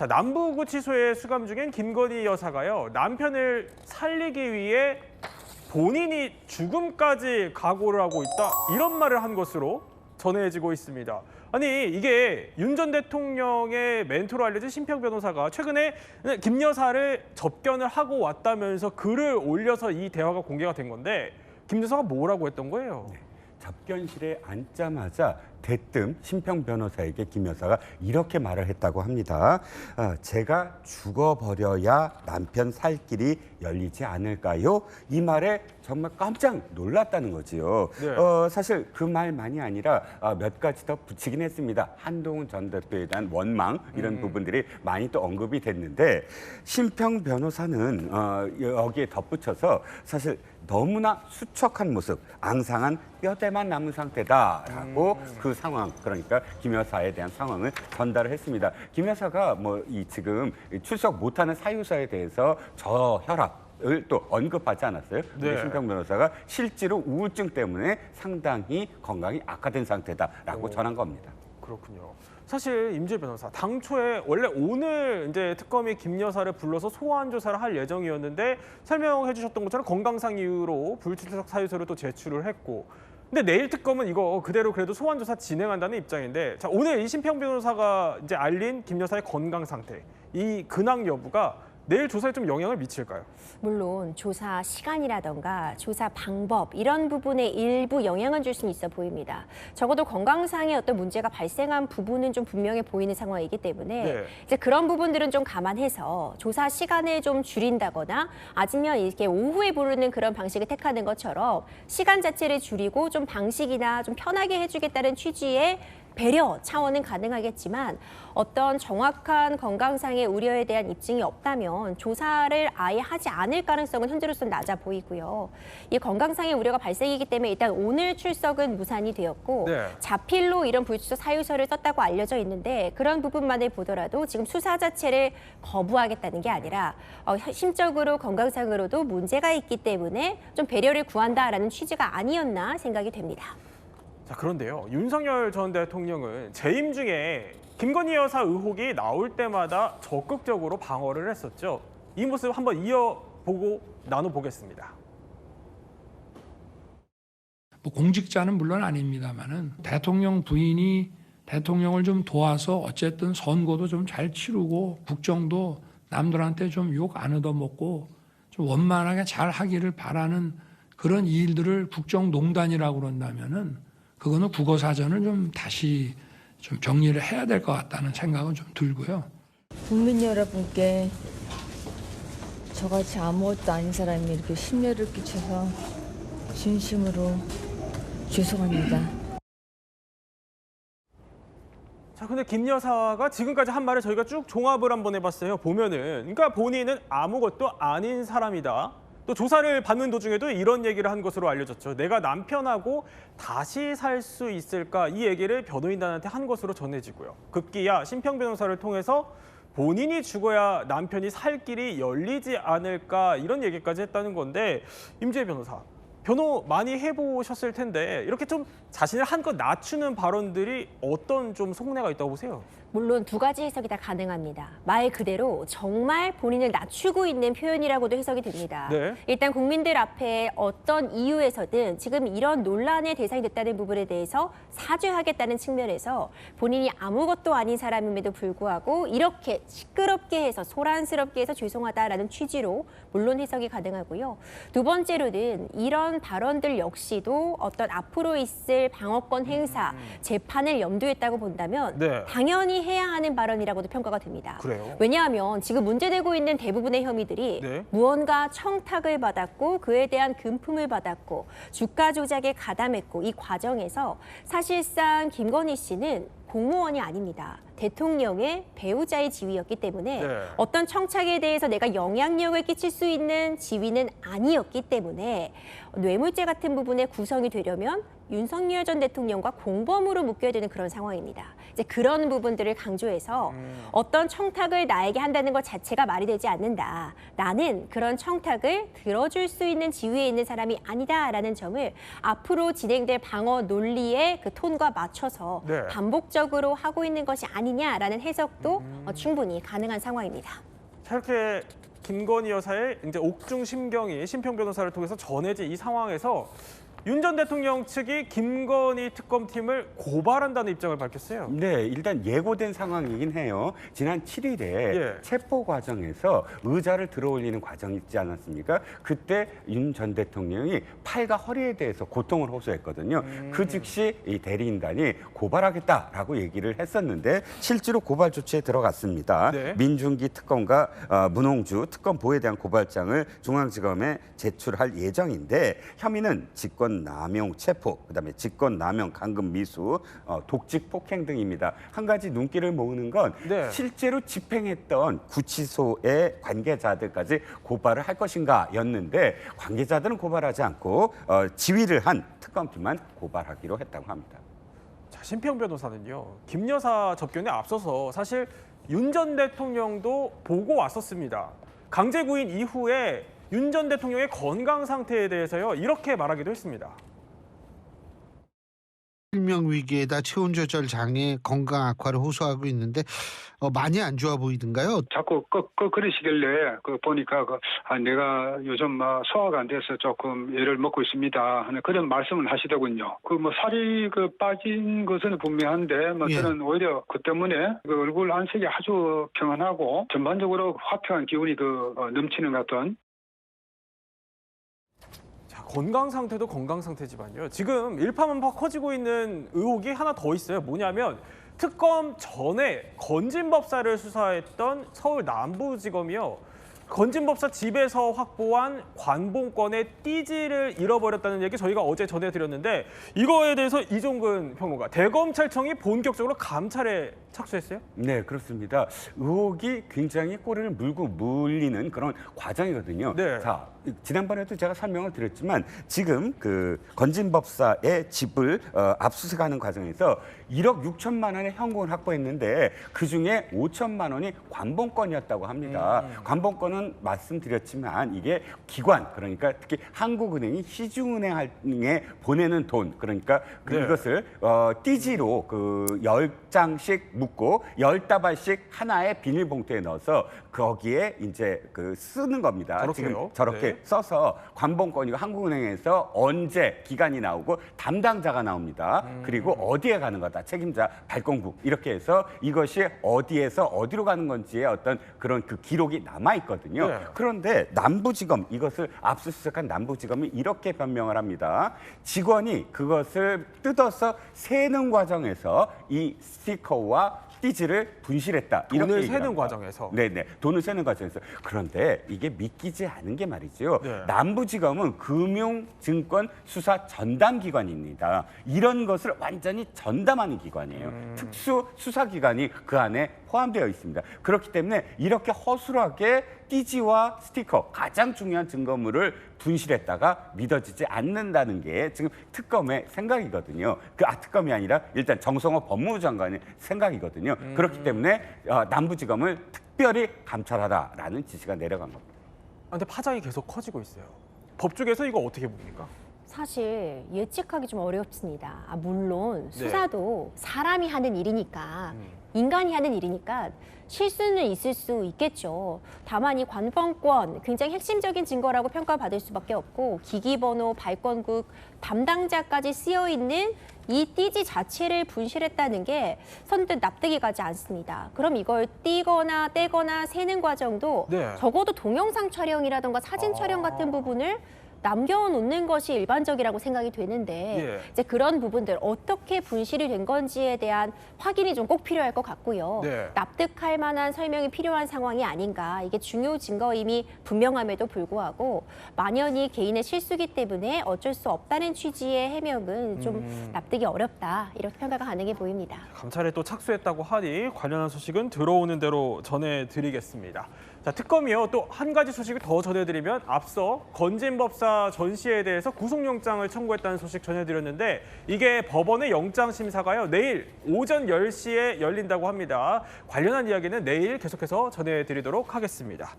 자, 남부구치소에 수감 중인 김건희 여사가요. 남편을 살리기 위해 본인이 죽음까지 각오를 하고 있다. 이런 말을 한 것으로 전해지고 있습니다. 아니, 이게 윤 전 대통령의 멘토로 알려진 심평 변호사가 최근에 김 여사를 접견을 하고 왔다면서 글을 올려서 이 대화가 공개가 된 건데 김 여사가 뭐라고 했던 거예요? 네. 접견실에 앉자마자 대뜸 심평 변호사에게 김 여사가 이렇게 말을 했다고 합니다. 제가 죽어버려야 남편 살 길이 열리지 않을까요? 이 말에 정말 깜짝 놀랐다는 거지요. 네. 사실 그 말만이 아니라 몇 가지 더 붙이긴 했습니다. 한동훈 전 대표에 대한 원망 이런 부분들이 많이 또 언급이 됐는데 심평 변호사는 여기에 덧붙여서 사실 너무나 수척한 모습, 앙상한 뼈대만 남은 상태다라고 그 상황, 그러니까 김 여사에 대한 상황을 전달을 했습니다. 김 여사가 지금 출석 못하는 사유서에 대해서 저혈압을 또 언급하지 않았어요? 네. 심평 변호사가 실제로 우울증 때문에 상당히 건강이 악화된 상태다라고 전한 겁니다. 그렇군요. 사실 임재 변호사 당초에 원래 오늘 이제 특검이 김 여사를 불러서 소환 조사를 할 예정이었는데 설명해 주셨던 것처럼 건강상 이유로 불출석 사유서를 또 제출을 했고, 근데 내일 특검은 이거 그대로 그래도 소환 조사 진행한다는 입장인데, 자, 오늘 이 심평 변호사가 이제 알린 김 여사의 건강 상태, 이 근황 여부가 내일 조사에 좀 영향을 미칠까요? 물론 조사 시간이라던가 조사 방법 이런 부분에 일부 영향을 줄 수는 있어 보입니다. 적어도 건강상의 어떤 문제가 발생한 부분은 좀 분명해 보이는 상황이기 때문에 네. 이제 그런 부분들은 좀 감안해서 조사 시간을 좀 줄인다거나 아니면 이렇게 오후에 부르는 그런 방식을 택하는 것처럼 시간 자체를 줄이고 좀 방식이나 좀 편하게 해주겠다는 취지의 배려 차원은 가능하겠지만 어떤 정확한 건강상의 우려에 대한 입증이 없다면 조사를 아예 하지 않을 가능성은 현재로서는 낮아 보이고요. 이 건강상의 우려가 발생이기 때문에 일단 오늘 출석은 무산이 되었고 네. 자필로 이런 불출석 사유서를 썼다고 알려져 있는데 그런 부분만을 보더라도 지금 수사 자체를 거부하겠다는 게 아니라 심적으로 건강상으로도 문제가 있기 때문에 좀 배려를 구한다라는 취지가 아니었나 생각이 됩니다. 자, 그런데요. 윤석열 전 대통령은 재임 중에 김건희 여사 의혹이 나올 때마다 적극적으로 방어를 했었죠. 이 모습 한번 이어보고 나눠보겠습니다. 뭐 공직자는 물론 아닙니다만은 대통령 부인이 대통령을 좀 도와서 어쨌든 선거도 좀 잘 치르고 국정도 남들한테 좀 욕 안 얻어먹고 좀 원만하게 잘 하기를 바라는 그런 일들을 국정농단이라고 그런다면은 그거는 국어사전을 좀 다시 좀 정리를 해야 될 것 같다는 생각은 좀 들고요. 국민 여러분께 저같이 아무것도 아닌 사람이 이렇게 심려를 끼쳐서 진심으로 죄송합니다. 자, 근데 김 여사가 지금까지 한 말을 저희가 쭉 종합을 한번 해봤어요. 보면은, 그러니까 본인은 아무것도 아닌 사람이다. 또 조사를 받는 도중에도 이런 얘기를 한 것으로 알려졌죠. 내가 남편하고 다시 살 수 있을까? 이 얘기를 변호인단한테 한 것으로 전해지고요. 급기야 심평 변호사를 통해서 본인이 죽어야 남편이 살 길이 열리지 않을까? 이런 얘기까지 했다는 건데, 임재 변호사, 변호 많이 해보셨을 텐데 이렇게 좀 자신을 한껏 낮추는 발언들이 어떤 좀 속내가 있다고 보세요? 물론 두 가지 해석이 다 가능합니다. 말 그대로 정말 본인을 낮추고 있는 표현이라고도 해석이 됩니다. 네. 일단 국민들 앞에 어떤 이유에서든 지금 이런 논란의 대상이 됐다는 부분에 대해서 사죄하겠다는 측면에서 본인이 아무것도 아닌 사람임에도 불구하고 이렇게 시끄럽게 해서 소란스럽게 해서 죄송하다라는 취지로 물론 해석이 가능하고요. 두 번째로는 이런 발언들 역시도 어떤 앞으로 있을 방어권 행사, 재판을 염두에 했다고 본다면 네. 당연히 해야 하는 발언이라고도 평가가 됩니다. 그래요? 왜냐하면 지금 문제되고 있는 대부분의 혐의들이 네. 무언가 청탁을 받았고 그에 대한 금품을 받았고 주가 조작에 가담했고 이 과정에서 사실상 김건희 씨는 공무원이 아닙니다. 대통령의 배우자의 지위였기 때문에 네. 어떤 청탁에 대해서 내가 영향력을 끼칠 수 있는 지위는 아니었기 때문에 뇌물죄 같은 부분에 구성이 되려면 윤석열 전 대통령과 공범으로 묶여야 되는 그런 상황입니다. 이제 그런 부분들을 강조해서 어떤 청탁을 나에게 한다는 것 자체가 말이 되지 않는다. 나는 그런 청탁을 들어줄 수 있는 지위에 있는 사람이 아니다라는 점을 앞으로 진행될 방어 논리의 그 톤과 맞춰서 네. 반복적으로 하고 있는 것이 아니냐. 아니냐라는 해석도 충분히 가능한 상황입니다. 자, 이렇게 김건희 여사의 이제 옥중 심경이 심평 변호사를 통해서 전해진 이 상황에서 윤 전 대통령 측이 김건희 특검팀을 고발한다는 입장을 밝혔어요. 네, 일단 예고된 상황이긴 해요. 지난 7일에 예. 체포 과정에서 의자를 들어올리는 과정이 있지 않았습니까? 그때 윤 전 대통령이 팔과 허리에 대해서 고통을 호소했거든요. 그 즉시 이 대리인단이 고발하겠다라고 얘기를 했었는데 실제로 고발 조치에 들어갔습니다. 네. 민중기 특검과 문홍주 특검 보에 대한 고발장을 중앙지검에 제출할 예정인데 혐의는 직권남용 체포, 그다음에 직권남용 강금 미수, 독직 폭행 등입니다. 한 가지 눈길을 모으는 건 네. 실제로 집행했던 구치소의 관계자들까지 고발을 할 것인가였는데 관계자들은 고발하지 않고 지휘를 한 특검팀만 고발하기로 했다고 합니다. 자, 심평 변호사는요. 김 여사 접견에 앞서서 사실 윤 전 대통령도 보고 왔었습니다. 강제 구인 이후에 윤 전 대통령의 건강 상태에 대해서요. 이렇게 말하기도 했습니다. 실명 위기에다 체온 조절 장애, 건강 악화를 호소하고 있는데 많이 안 좋아 보이던가요? 자꾸 그러시길래 보니까 내가 요즘 소화가 안 돼서 조금 애를 먹고 있습니다 하는 그런 말씀을 하시더군요. 살이 빠진 것은 분명한데 예. 저는 오히려 그 때문에 얼굴 안색이 아주 평안하고 전반적으로 화평한 기운이 넘치는 것 같은. 자, 건강 상태도 건강 상태지만요. 지금 일파만파 커지고 있는 의혹이 하나 더 있어요. 뭐냐면 특검 전에 건진법사를 수사했던 서울 남부지검이요. 건진법사 집에서 확보한 관봉권의 띠지를 잃어버렸다는 얘기 저희가 어제 전해드렸는데 이거에 대해서 이종근 평론가, 대검찰청이 본격적으로 감찰에 착수했어요? 네, 그렇습니다. 의혹이 굉장히 꼬리를 물고 물리는 그런 과정이거든요. 네. 자, 지난번에도 제가 설명을 드렸지만 지금 그 건진법사의 집을 압수수색하는 과정에서 1억 6천만 원의 현금을 확보했는데 그중에 5천만 원이 관봉권이었다고 합니다. 관봉권은 말씀드렸지만 이게 기관, 그러니까 특히 한국은행이 시중은행에 보내는 돈, 그러니까 네. 이것을 띠지로 10장씩 묶고 10다발씩 하나의 비닐봉투에 넣어서 거기에 이제 쓰는 겁니다. 저렇게요? 지금 저렇게 네. 써서 관봉권이고 한국은행에서 언제 기간이 나오고 담당자가 나옵니다. 그리고 어디에 가는 거다. 책임자, 발권국 이렇게 해서 이것이 어디에서 어디로 가는 건지의 어떤 그런 그 기록이 남아 있거든요. 네. 그런데 남부지검, 이것을 압수수색한 남부지검이 이렇게 변명을 합니다. 직원이 그것을 뜯어서 세는 과정에서 이 스티커와 띠지를 분실했다. 이렇게 돈을 얘기를 세는 합니다. 과정에서. 네네. 돈을 세는 과정에서. 그런데 이게 믿기지 않은 게 말이죠. 네. 남부지검은 금융증권 수사 전담기관입니다. 이런 것을 완전히 전담하는 기관이에요. 특수 수사기관이 그 안에 포함되어 있습니다. 그렇기 때문에 이렇게 허술하게 띠지와 스티커, 가장 중요한 증거물을 분실했다가 믿어지지 않는다는 게 지금 특검의 생각이거든요. 특검이 아니라 일단 정성호 법무부 장관의 생각이거든요. 그렇기 때문에 남부지검을 특별히 감찰하라라는 지시가 내려간 겁니다. 근데 파장이 계속 커지고 있어요. 법조계에서 이거 어떻게 봅니까? 사실 예측하기 좀 어렵습니다. 물론 수사도 사람이 하는 일이니까 인간이 하는 일이니까 실수는 있을 수 있겠죠. 다만 이 관봉권 굉장히 핵심적인 증거라고 평가받을 수밖에 없고 기기번호, 발권국, 담당자까지 쓰여 있는 이 띠지 자체를 분실했다는 게 선뜻 납득이 가지 않습니다. 그럼 이걸 띄거나 떼거나 세는 과정도 네. 적어도 동영상 촬영이라던가 사진 촬영 같은 부분을 남겨놓는 것이 일반적이라고 생각이 되는데 예. 이제 그런 부분들 어떻게 분실이 된 건지에 대한 확인이 좀 꼭 필요할 것 같고요. 네. 납득할 만한 설명이 필요한 상황이 아닌가. 이게 중요 증거임이 분명함에도 불구하고 만연히 개인의 실수기 때문에 어쩔 수 없다는 취지의 해명은 좀 납득이 어렵다. 이렇게 평가가 가능해 보입니다. 감찰에 또 착수했다고 하니 관련한 소식은 들어오는 대로 전해드리겠습니다. 자, 특검이요. 또 한 가지 소식을 더 전해드리면 앞서 건진법사 전 씨에 대해서 구속영장을 청구했다는 소식 전해드렸는데 이게 법원의 영장 심사가요. 내일 오전 10시에 열린다고 합니다. 관련한 이야기는 내일 계속해서 전해드리도록 하겠습니다.